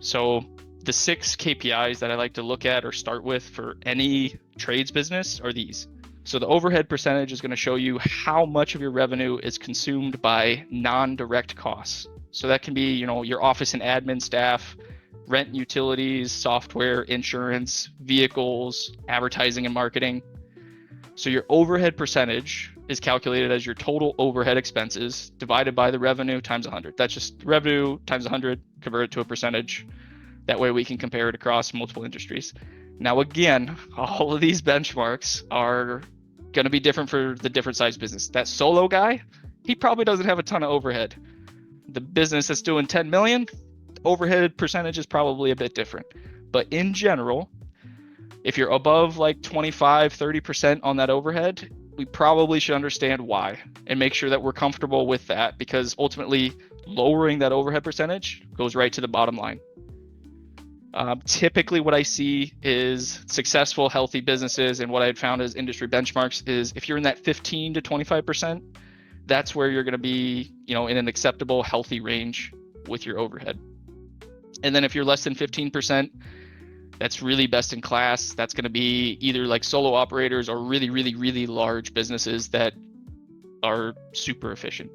So the 6 KPIs that I like to look at or start with for any trades business are these. So the overhead percentage is going to show you how much of your revenue is consumed by non-direct costs. So that can be, your office and admin staff, rent, utilities, software, insurance, vehicles, advertising and marketing. So your overhead percentage is calculated as your total overhead expenses divided by the revenue times 100. That's just revenue times 100, convert it to a percentage. That way we can compare it across multiple industries. Now, again, all of these benchmarks are going to be different for the different size business. That solo guy, he probably doesn't have a ton of overhead. The business that's doing 10 million, overhead percentage is probably a bit different. But in general, if you're above like 25, 30% on that overhead, we probably should understand why and make sure that we're comfortable with that, because ultimately lowering that overhead percentage goes right to the bottom line. Typically what I see is successful, healthy businesses, and what I had found as industry benchmarks is if you're in that 15 to 25%, that's where you're going to be, in an acceptable, healthy range with your overhead. And then if you're less than 15%, that's really best in class. That's going to be either like solo operators or really, really, really large businesses that are super efficient.